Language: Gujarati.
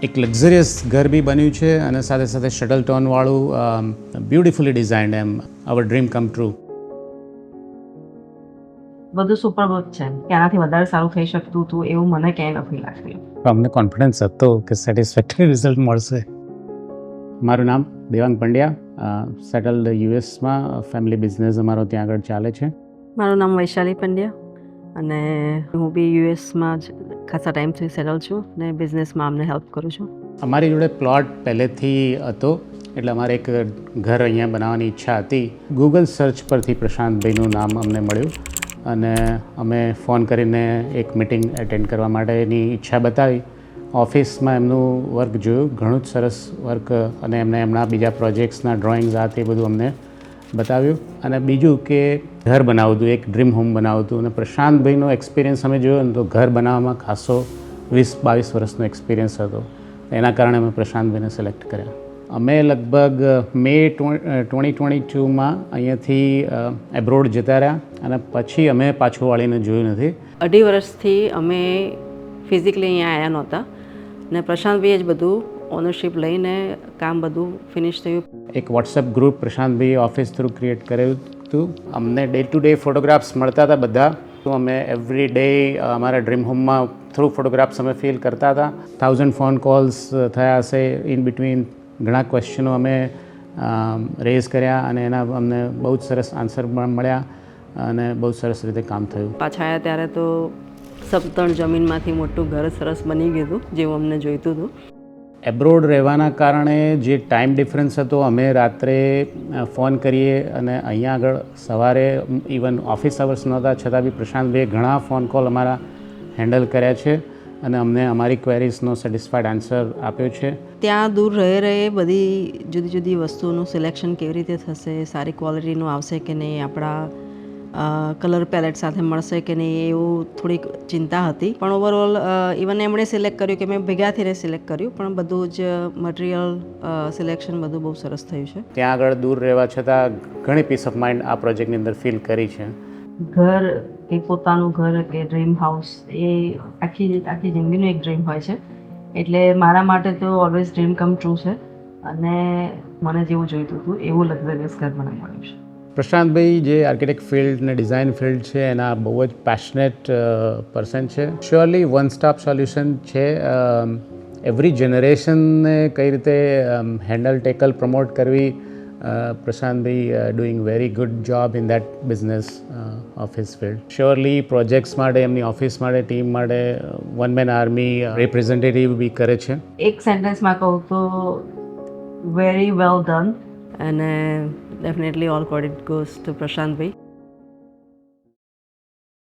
એક લક્ઝરિયસ ઘર બી બન્યું છે અને સાથે સાથે શટલ ટોનવાળું બ્યુટિફુલી ડિઝાઇન્ડ એમ અવર ડ્રીમ કમ ટ્રુ. બધું સુપરબ છે કે આનાથી વધારે સારું થઈ શકતું હતું એવું મને ક્યાંય નથી લાગતું. અમને કોન્ફિડન્સ હતો કે સેટિસ્ફેક્ટરી રિઝલ્ટ મળશે. મારું નામ દેવાંગ પંડ્યા, સેટલડ યુએસમાં ફેમિલી બિઝનેસ અમારો ત્યાં આગળ ચાલે છે. મારું નામ વૈશાલી પંડ્યા અને હું બી યુએસમાં જ ખાસા ટાઈમથી સેટલ છું ને બિઝનેસમાં અમને હેલ્પ કરું છું. અમારી જોડે પ્લોટ પહેલેથી હતો એટલે અમારે એક ઘર અહીંયા બનાવવાની ઈચ્છા હતી. ગૂગલ સર્ચ પરથી પ્રશાંતભાઈનું નામ અમને મળ્યું અને અમે ફોન કરીને એક મિટિંગ એટેન્ડ કરવા માટેની ઈચ્છા બતાવી. ઓફિસમાં એમનું વર્ક જોયું, ઘણું જ સરસ વર્ક, અને એમને એમના બીજા પ્રોજેક્ટ્સના ડ્રોઈંગ્સ આ તે બધું અમને બતાવ્યું. અને બીજું કે ઘર બનાવવું હતું, એક ડ્રીમ હોમ બનાવવું હતું. અને પ્રશાંતભાઈનો એક્સપિરિયન્સ અમે જોયો ને તો ઘર બનાવવામાં ખાસો 20-22 વર્ષનો એક્સપિરિયન્સ હતો. એના કારણે અમે પ્રશાંતભાઈને સિલેક્ટ કર્યા. અમે લગભગ મે 2022માં અહીંયાથી એબ્રોડ જતા રહ્યા અને પછી અમે પાછું વાળીને જોયું નથી. 2.5 વર્ષથી અમે ફિઝિકલી અહીંયા આવ્યા નહોતા ને પ્રશાંતભાઈએ જ બધું ઓનરશિપ લઈને કામ બધું ફિનિશ થયું. એક WhatsApp group Prashantbhai office through create કરેલું હતું. અમને ડે ટુ ડે ફોટોગ્રાફ્સ મળતા હતા બધા. તો અમે એવરી ડે અમારા ડ્રીમ હોમમાં થ્રુ ફોટોગ્રાફ્સ અમે ફિલ કરતા હતા. 1000 ફોન કોલ્સ થયા હશે ઇન બિટવીન. ઘણા ક્વેશ્ચનો અમે રેઝ કર્યા અને એના અમને બહુ જ સરસ આન્સર પણ મળ્યા અને બહુ સરસ રીતે કામ થયું. પાછા આવ્યા ત્યારે તો સમતળ જમીનમાંથી મોટું ઘર સરસ બની ગયું હતું જેવું અમને જોઈતું હતું. એબ્રોડ રહેવાના કારણે જે ટાઈમ ડિફરન્સ હતો, અમે રાત્રે ફોન કરીએ અને અહીંયા આગળ સવારે ઇવન ઓફિસ અવર્સ નહોતા છતાં બી પ્રશાંતભાઈએ ઘણા ફોન કોલ અમારા હેન્ડલ કર્યા છે અને અમને અમારી ક્વેરીઝનો સેટિસ્ફાઈડ આન્સર આપ્યો છે. ત્યાં દૂર રહે બધી જુદી જુદી વસ્તુઓનું સિલેક્શન કેવી રીતે થશે, સારી ક્વોલિટીનું આવશે કે નહીં, આપણા કલર પેલેટ સાથે મળશે કે નહીં, એવું થોડીક ચિંતા હતી. પણ ઓવરઓલ ઇવન એમણે સિલેક્ટ કર્યું કે મેં ભેગા થઈને સિલેક્ટ કર્યું, પણ બધું જ મટીરિયલ સિલેક્શન બધું બહુ સરસ થયું છે. ત્યાં આગળ દૂર રહેવા છતાં ઘણી પીસ ઓફ માઇન્ડ આ પ્રોજેક્ટની અંદર ફીલ કરી છે. ઘર એ પોતાનું ઘર કે ડ્રીમ હાઉસ એ આખી જિંદગીનું એક ડ્રીમ હોય છે. એટલે મારા માટે તો ઓલવેઝ ડ્રીમ કમ ટ્રુ છે અને મને જેવું જોઈતું હતું એવું લક્ઝરિયસ ઘર મને મળ્યું છે. પ્રશાંતભાઈ જે આર્કિટેક્ટ ફિલ્ડ ને ડિઝાઇન ફિલ્ડ છે એના બહુ જ પેશનેટ પર્સન છે. શ્યોરલી વન સ્ટોપ સોલ્યુશન છે. એવરી જનરેશનને કઈ રીતે હેન્ડલ ટેકલ પ્રમોટ કરવી, Prashantbhai doing very good job in that business of his field. Surely projects માટે, એમની ઓફિસ માટે, ટીમ માટે વન મેન આર્મી રિપ્રેઝેન્ટેટિવ બી કરે છે. એક સેન્ટેન્સમાં કહું તો વેરી વેલ ડન અને definitely all credit goes to Prashantbhai.